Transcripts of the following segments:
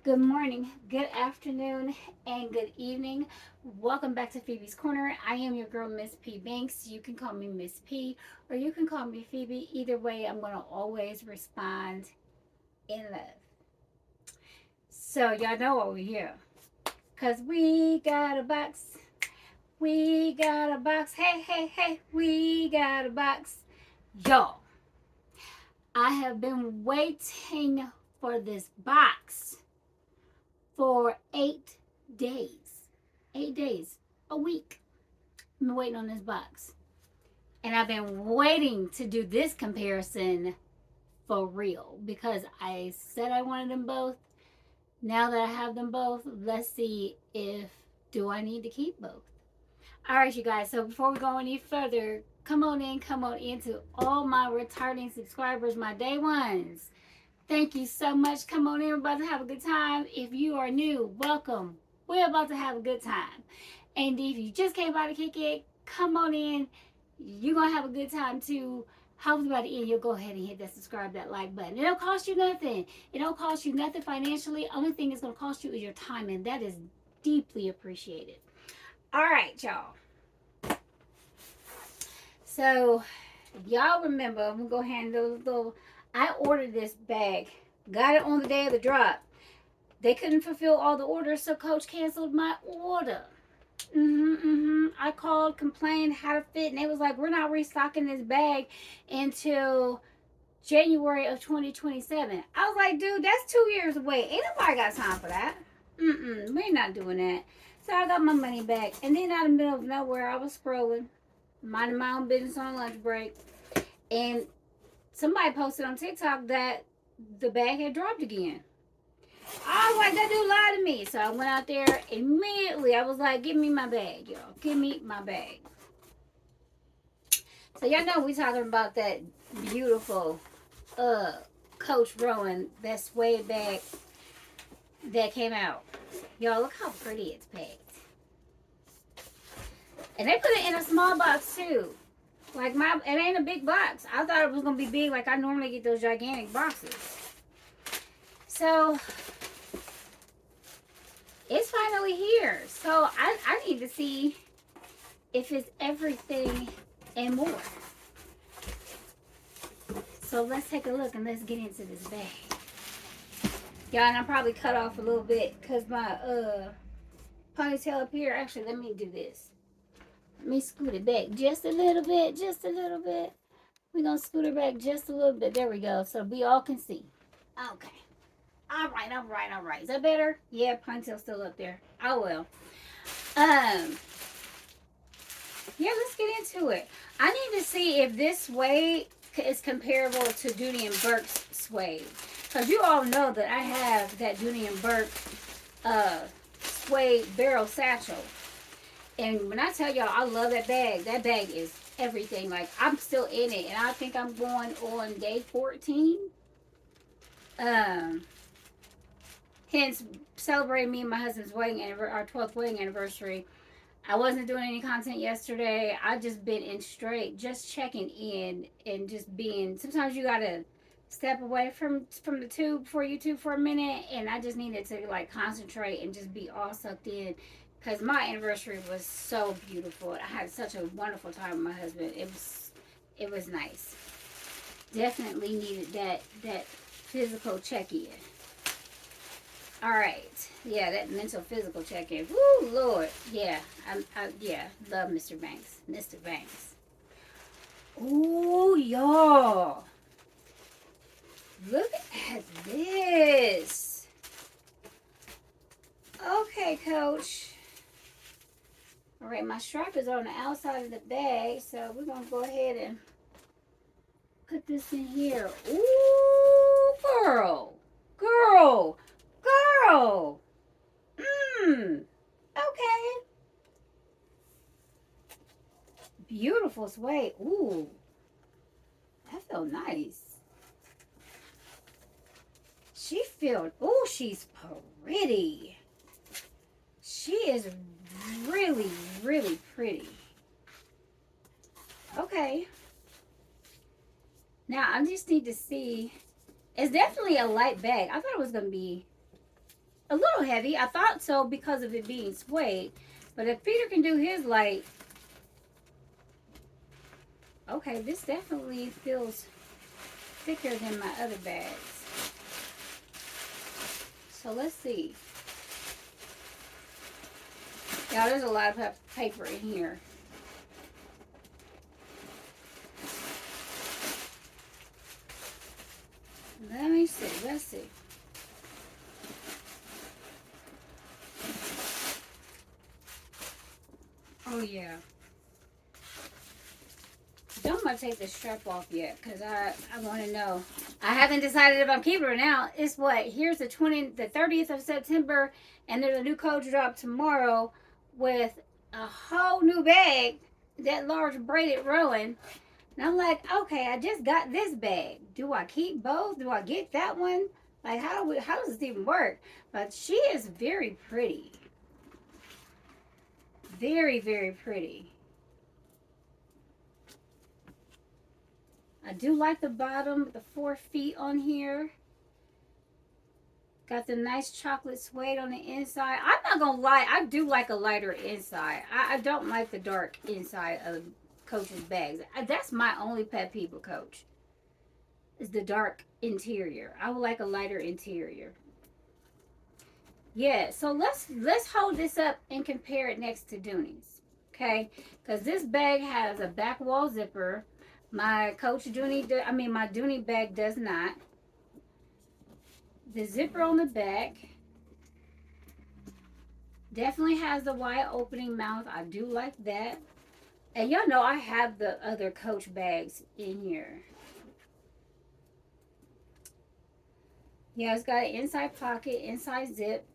Good morning, good afternoon, and good evening. Welcome back to Phoebe's Corner. I am your girl, Miss P Banks. You can call me Miss P or you can call me Phoebe. Either way, I'm going to always respond in love. So, y'all know what we're here. Because we got a box. We got a box. Hey, hey, hey, we got a box. Y'all, I have been waiting for this box for 8 days. 8 days. A week. I've been waiting on this box. And I've been waiting to do this comparison for real because I said I wanted them both. Now that I have them both, let's see if do I need to keep both. All right, you guys. So before we go any further, come on in to all my returning subscribers, my day ones. Thank you so much. Come on in. We're about to have a good time. If you are new, welcome. We're about to have a good time. And if you just came by to kick it, come on in. You're going to have a good time too. Hopefully by the end, you'll go ahead and hit that subscribe, that like button. It don't cost you nothing. It don't cost you nothing financially. Only thing it's going to cost you is your time, and that is deeply appreciated. All right, y'all. So, y'all remember, I'm going to go ahead and do a little. I ordered this bag. Got it on the day of the drop. They couldn't fulfill all the orders, so Coach canceled my order. I called, complained how to fit, and they was like, we're not restocking this bag until January of 2027. I was like, dude, that's 2 years away. Ain't nobody got time for that. We're not doing that. So I got my money back. And then out of the middle of nowhere, I was scrolling, minding my own business on lunch break. And somebody posted on TikTok that the bag had dropped again. I was like, that dude lied to me. So I went out there immediately. I was like, give me my bag, y'all. Give me my bag. So y'all know we talking about that beautiful Coach Rowan, that Suede-Bag that came out. Y'all, look how pretty it's packed. And they put it in a small box too. Like it ain't a big box. I thought it was gonna be big like I normally get those gigantic boxes. So it's finally here. So I need to see if it's everything and more. So let's take a look and let's get into this bag. Y'all, and I probably cut off a little bit because my ponytail up here. Actually, let me do this. Let me scoot it back just a little bit. Just a little bit. We're going to scoot it back just a little bit. There we go. So we all can see. Okay. All right. Is that better? Yeah, ponytail's still up there. Oh, well. Yeah, let's get into it. I need to see if this suede is comparable to Dooney and Bourke's suede. Because you all know that I have that Dooney and Bourke suede barrel satchel. And when I tell y'all I love that bag is everything. Like, I'm still in it. And I think I'm going on day 14. Hence, celebrating me and my husband's our 12th wedding anniversary. I wasn't doing any content yesterday. I just been in straight, just checking in and just being. Sometimes you gotta step away from the tube for YouTube for a minute, and I just needed to like concentrate and just be all sucked in, because my anniversary was so beautiful. I had such a wonderful time with my husband. It was nice. Definitely needed that physical check in. All right. Yeah, that mental physical check-in. Woo, Lord. Yeah, yeah, love Mr. Banks. Mr. Banks. Ooh, y'all. Look at this. Okay, Coach. All right, my strap is on the outside of the bag, so we're going to go ahead and put this in here. Ooh, girl. Girl. Girl. Okay. Beautiful suede. Ooh. That felt nice. She felt, ooh, she's pretty. She is really, really pretty. Okay. Now, I just need to see. It's definitely a light bag. I thought it was going to be a little heavy. I thought so because of it being suede. But if Peter can do his light, okay, this definitely feels thicker than my other bags. So let's see. Yeah, there's a lot of paper in here. Let me see. Let's see. Oh, yeah. Don't want to take the strap off yet because I want to know. I haven't decided if I'm keeping it now. It's what? Here's the 30th of September, and there's a new Coach drop tomorrow with a whole new bag, that large braided Rowan. And I'm like, okay, I just got this bag. Do I keep both? Do I get that one? Like, how does this even work? But she is very pretty. Very, very pretty. I do like the bottom, the 4 feet on here. Got the nice chocolate suede on the inside. I'm not gonna lie, I do like a lighter inside. I don't like the dark inside of Coach's bags. That's my only pet peeve with Coach, is the dark interior. I would like a lighter interior. Yeah, so let's hold this up and compare it next to Dooney's. Okay, because this bag has a back wall zipper. My my Dooney bag does not. The zipper on the back definitely has the wide opening mouth. I do like that. And y'all know I have the other Coach bags in here. Yeah, it's got an inside pocket, inside zip.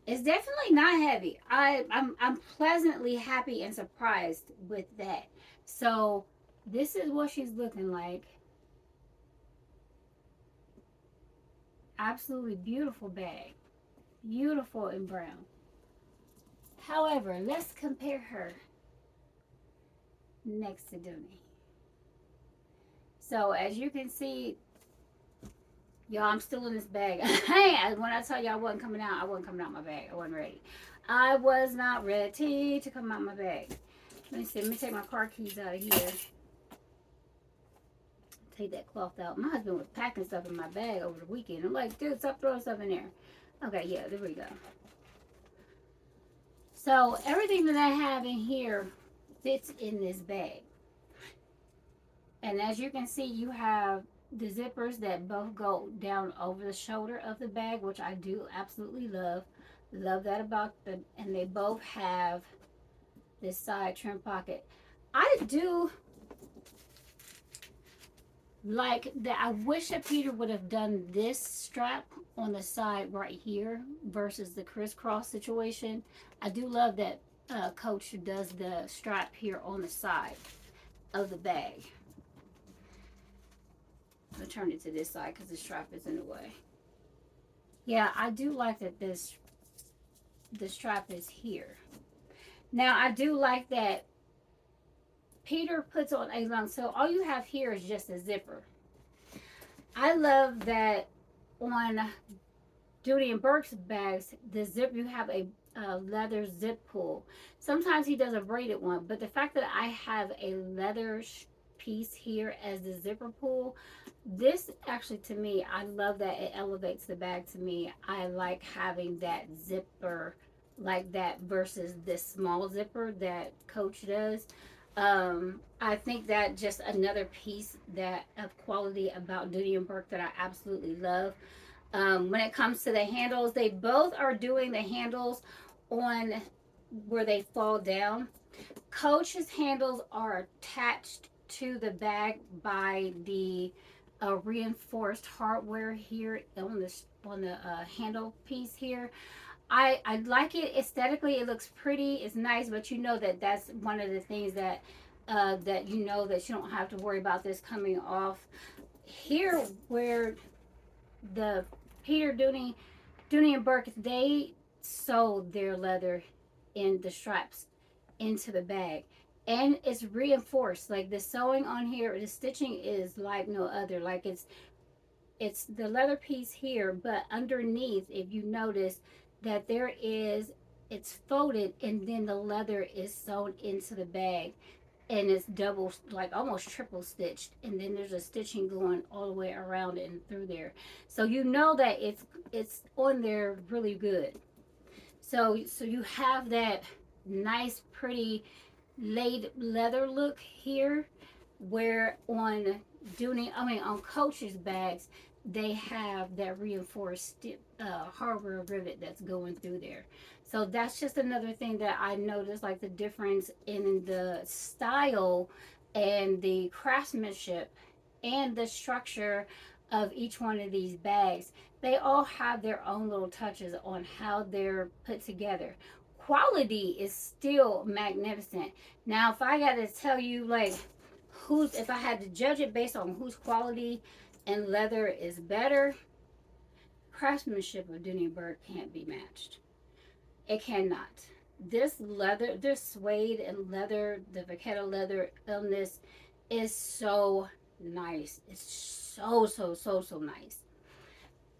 It's definitely not heavy. I'm pleasantly happy and surprised with that. So this is what she's looking like. Absolutely beautiful bag. Beautiful in brown. However, let's compare her next to Dooney. So as you can see, y'all, I'm still in this bag. When I tell you I wasn't coming out, I wasn't coming out my bag. I wasn't ready. I was not ready to come out my bag. Let me see. Let me take my car keys out of here. Take that cloth out. My husband was packing stuff in my bag over the weekend. I'm like, dude, stop throwing stuff in there. Okay, yeah, there we go. So everything that I have in here fits in this bag. And as you can see, you have the zippers that both go down over the shoulder of the bag, which I do absolutely love. Love that about them. And they both have this side trim pocket. I do like that. I wish that Peter would have done this strap on the side right here versus the crisscross situation. I do love that Coach does the strap here on the side of the bag. I'll turn it to this side because the strap is in the way. Yeah, I do like that the strap is here. Now I do like that Peter puts on a long, so all you have here is just a zipper. I love that on Dooney and Bourke's bags, the zip, you have a leather zip pull. Sometimes he does a braided one, but the fact that I have a leather piece here as the zipper pull, this actually, to me, I love that it elevates the bag. To me, I like having that zipper like that versus this small zipper that Coach does. I think that just another piece that of quality about Dooney and Bourke that I absolutely love. When it comes to the handles, they both are doing the handles on where they fall down. Coach's handles are attached to the bag by the reinforced hardware here on the handle piece here. I like it aesthetically. It looks pretty. It's nice, but you know that that's one of the things that that you know that you don't have to worry about this coming off. Here, where the Dooney and Bourke, they sewed their leather in the straps into the bag, and it's reinforced. Like the sewing on here, the stitching is like no other. Like it's the leather piece here, but underneath, if you notice that there is, it's folded and then the leather is sewn into the bag, and it's double, like almost triple stitched, and then there's a stitching going all the way around it and through there, so you know that it's on there really good. So you have that nice pretty laid leather look here, where on on Coach's bags, they have that reinforced hardware rivet that's going through there. So that's just another thing that I noticed, like the difference in the style and the craftsmanship and the structure of each one of these bags. They all have their own little touches on how they're put together. Quality is still magnificent. Now, if I got to tell you, like, who's, if I had to judge it based on whose quality and leather is better, craftsmanship of Dooney Bourke can't be matched. It cannot. This leather, this suede and leather, the vaquero leather on this is so nice. It's so nice.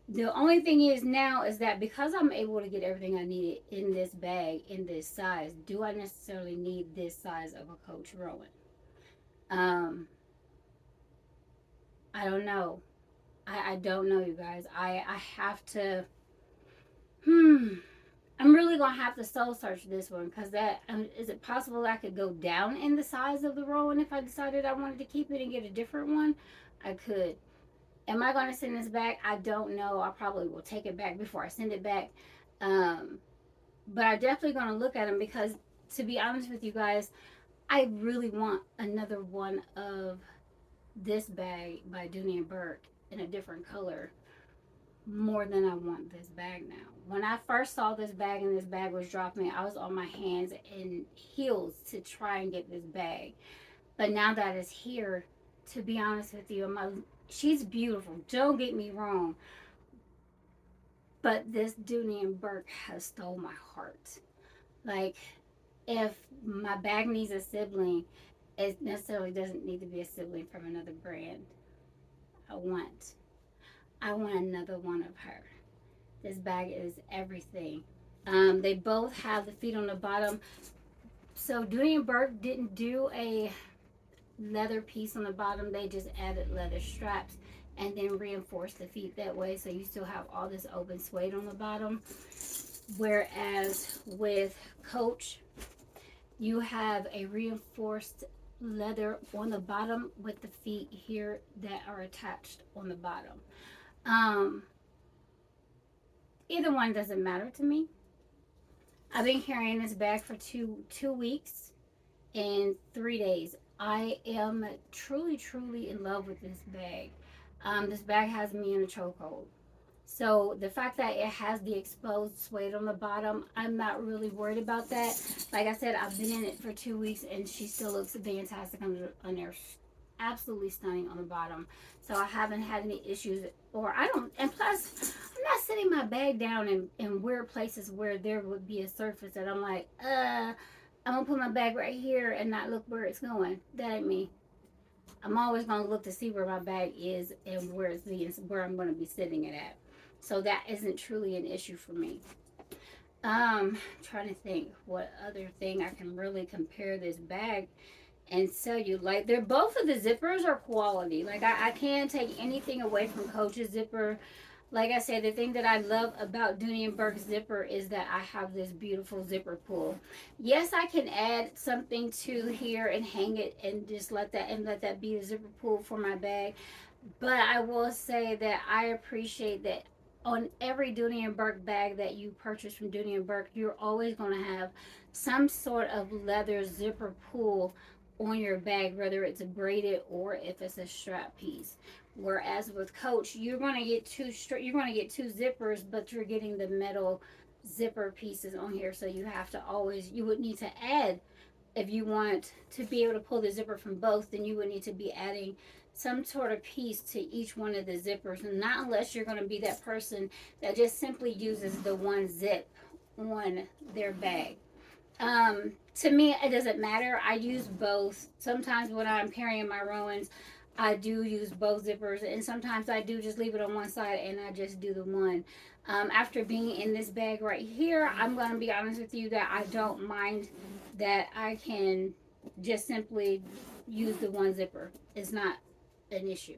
The only thing is now is that because I'm able to get everything I needed in this bag in this size, do I necessarily need this size of a Coach Rowan? Um, I don't know. I don't know, you guys. I have to. Hmm. I'm really gonna have to soul search this one, because that is it possible I could go down in the size of the Rowan if I decided I wanted to keep it and get a different one? I could. Am I gonna send this back? I don't know. I probably will take it back before I send it back. Um, but I'm definitely gonna look at them, because to be honest with you guys, I really want another one of this bag by Dooney and Bourke in a different color more than I want this bag now. When I first saw this bag and this bag was dropping, I was on my hands and heels to try and get this bag. But now that it's here, to be honest with you, she's beautiful. Don't get me wrong, but this Dooney and Bourke has stole my heart. Like, if my bag needs a sibling, it necessarily doesn't need to be a sibling from another brand. I want, I want another one of her. This bag is everything. They both have the feet on the bottom. So Dooney and Bourke didn't do a leather piece on the bottom. They just added leather straps and then reinforced the feet that way. So you still have all this open suede on the bottom. Whereas with Coach, you have a reinforced leather on the bottom with the feet here that are attached on the bottom. Um, Either one doesn't matter to me. I've been carrying this bag for two weeks and 3 days. I am truly in love with this bag. This bag has me in a chokehold. So the fact that it has the exposed suede on the bottom, I'm not really worried about that. Like I said, I've been in it for 2 weeks and she still looks fantastic on there. Absolutely stunning on the bottom. So I haven't had any issues, or I don't, and plus I'm not setting my bag down in weird places where there would be a surface that I'm like, I'm gonna put my bag right here and not look where it's going. That ain't me. I'm always gonna look to see where my bag is and where I'm gonna be sitting it at. So that isn't truly an issue for me. Trying to think what other thing I can really compare this bag and sell you. Like, they're both of the zippers are quality. Like, I can't take anything away from Coach's zipper. Like I said, the thing that I love about Dooney and Bourke's zipper is that I have this beautiful zipper pull. Yes, I can add something to here and hang it and just let that be a zipper pull for my bag. But I will say that I appreciate that on every Dooney and Bourke bag that you purchase from Dooney and Bourke, you're always going to have some sort of leather zipper pull on your bag, whether it's braided or if it's a strap piece. Whereas with Coach, you're going to get two zippers, but you're getting the metal zipper pieces on here. So you would need to add, if you want to be able to pull the zipper from both, then you would need to be adding some sort of piece to each one of the zippers, and not unless you're going to be that person that just simply uses the one zip on their bag. To me, it doesn't matter. I use both. Sometimes when I'm carrying my Rowans, I do use both zippers, and sometimes I do just leave it on one side and I just do the one. After being in this bag right here, I'm going to be honest with you that I don't mind that I can just simply use the one zipper. It's not an issue.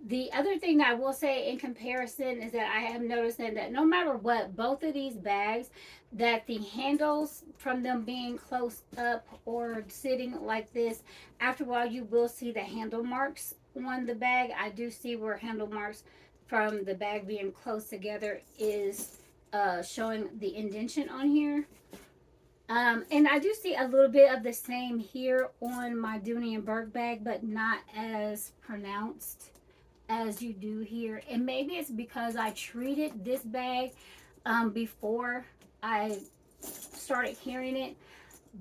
The other thing that I will say in comparison is that I have noticed that no matter what, both of these bags, that the handles from them being close up or sitting like this, after a while you will see the handle marks on the bag. I do see where handle marks from the bag being close together is showing the indentation on here. And I do see a little bit of the same here on my Dooney and Bourke bag, but not as pronounced as you do here. And maybe it's because I treated this bag before I started carrying it.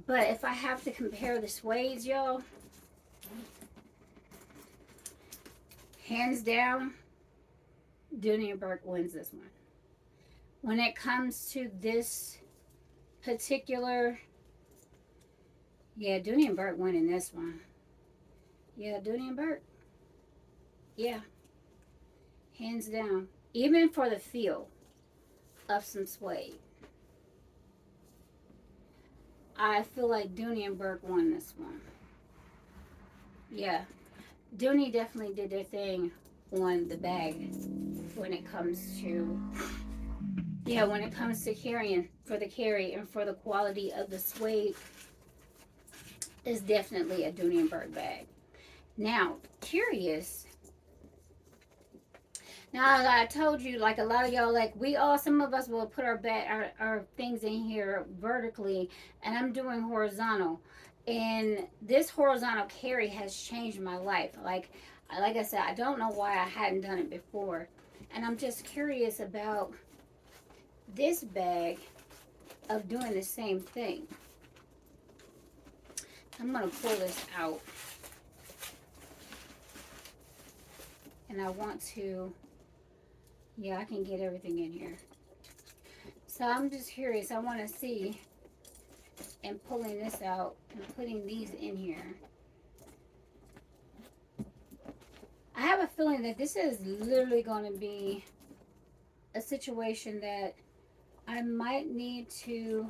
But if I have to compare the suedes, y'all, hands down, Dooney and Bourke wins this one. When it comes to this particular, yeah, Dooney and Bourke winning this one. Yeah, Dooney and Bourke. Yeah, hands down. Even for the feel of some suede, I feel like Dooney and Bourke won this one. Yeah, Dooney definitely did their thing on the bag when it comes to, yeah, when it comes to carrying, for the carry and for the quality of the suede, is definitely a Dooney and Bourke bag. Now, curious. Now, I told you, like a lot of y'all, like some of us will put our things in here vertically, and I'm doing horizontal. And this horizontal carry has changed my life. Like I said, I don't know why I hadn't done it before. And I'm just curious about this bag of doing the same thing. I'm going to pull this out. And I want to, yeah, I can get everything in here. So I'm just curious. I want to see, and pulling this out and putting these in here. I have a feeling that this is literally going to be a situation that I might need to,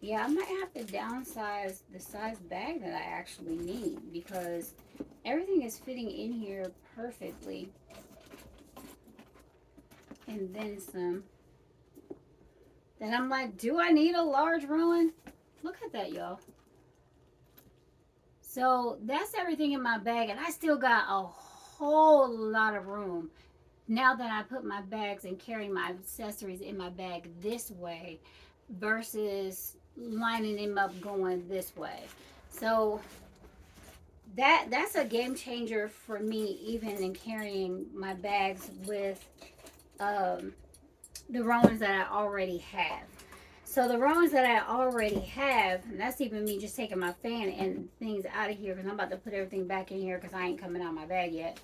yeah, I might have to downsize the size bag that I actually need, because everything is fitting in here perfectly. And then some. Then I'm like, do I need a large ruin? Look at that, y'all. So that's everything in my bag, and I still got a whole lot of room now that I put my bags and carry my accessories in my bag this way versus lining them up going this way. So that's a game changer for me, even in carrying my bags with the Romans that I already have. So the Romans that I already have, and that's even me just taking my fan and things out of here, because I'm about to put everything back in here because I ain't coming out of my bag yet.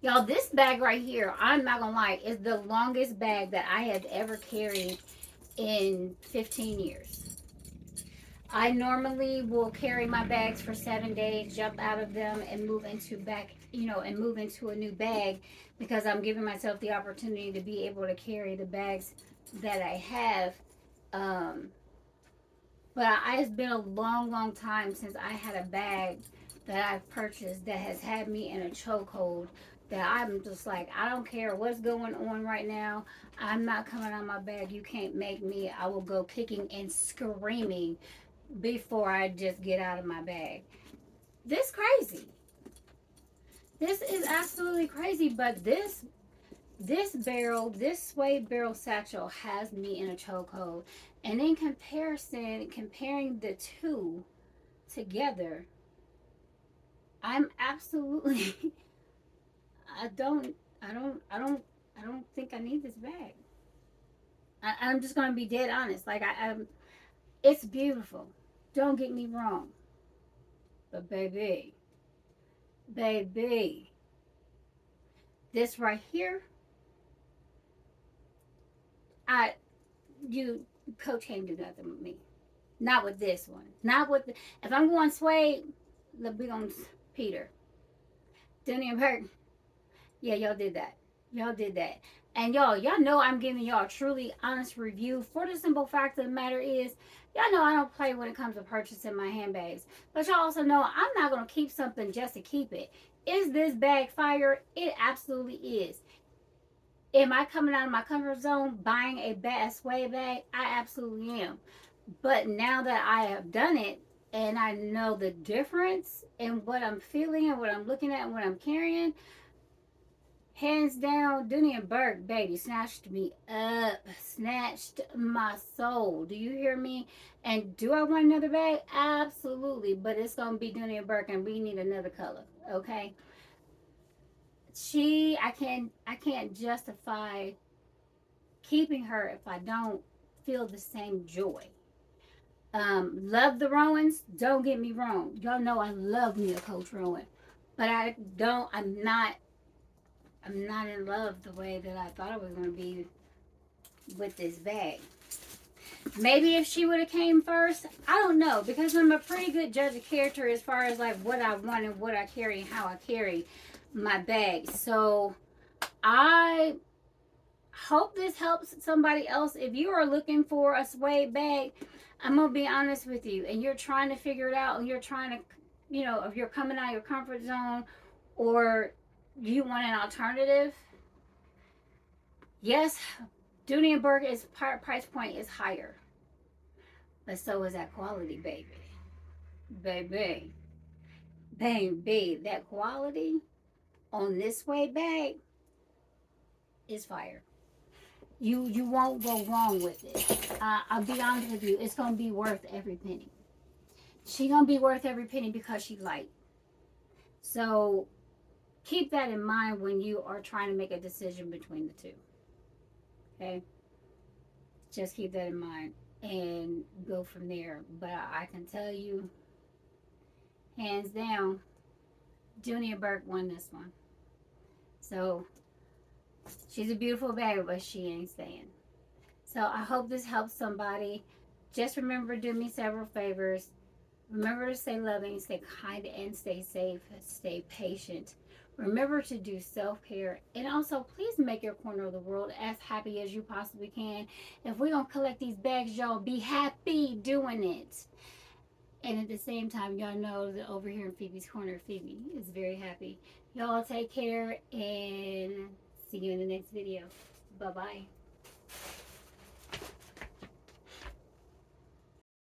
Y'all, this bag right here, I'm not gonna lie, is the longest bag that I have ever carried in 15 years. I normally will carry my bags for 7 days, jump out of them, and move into and move into a new bag, because I'm giving myself the opportunity to be able to carry the bags that I have. Um, but it's been a long, long time since I had a bag that I've purchased that has had me in a chokehold. That I'm just like, I don't care what's going on right now. I'm not coming out of my bag. You can't make me. I will go kicking and screaming before I just get out of my bag. This crazy. This is absolutely crazy. But this barrel, this suede barrel satchel has me in a chokehold. And in comparison, comparing the two together, I'm absolutely I don't think I need this bag. I'm just gonna be dead honest. Like it's beautiful. Don't get me wrong. But baby, this right here, I you Coach can't do nothing with me. Not with this one. Not with, if I'm going suede, we going Peter. Dooney and Bourke. Yeah, y'all did that. Y'all did that. And y'all know I'm giving y'all a truly honest review. For the simple fact of the matter is, y'all know I don't play when it comes to purchasing my handbags. But y'all also know I'm not going to keep something just to keep it. Is this bag fire? It absolutely is. Am I coming out of my comfort zone buying a bad suede bag? I absolutely am. But now that I have done it and I know the difference in what I'm feeling and what I'm looking at and what I'm carrying, hands down, Dooney and Bourke, baby, snatched me up, snatched my soul. Do you hear me? And do I want another bag? Absolutely, but it's gonna be Dooney and Bourke, and we need another color. Okay. I can't justify keeping her if I don't feel the same joy. Love the Rowans. Don't get me wrong. Y'all know I love me a Coach Rowan, but I don't. I'm not in love the way that I thought I was going to be with this bag. Maybe if she would have came first, I don't know, because I'm a pretty good judge of character as far as like what I want and what I carry and how I carry my bag. So I hope this helps somebody else. If you are looking for a suede bag, I'm gonna be honest with you, and you're trying to figure it out, and you're trying to, if you're coming out of your comfort zone, or you want an alternative. Yes, Dooney and Bourke is price point is higher, but so is that quality, baby, baby, baby. That quality on this suede bag is fire. You won't go wrong with it. I'll be honest with you, it's gonna be worth every penny. She gonna be worth every penny because she light. So keep that in mind when you are trying to make a decision between the two. Okay, just keep that in mind and go from there. But I can tell you, hands down, Dooney and Bourke won this one. So she's a beautiful baby, but she ain't staying. So I hope this helps somebody. Just remember to do me several favors. Remember to stay loving, stay kind, and stay safe. Stay patient. Remember to do self-care. And also, please make your corner of the world as happy as you possibly can. If we're going to collect these bags, y'all, be happy doing it. And at the same time, y'all know that over here in Phoebe's Corner, Phoebe is very happy. Y'all take care and see you in the next video. Bye-bye.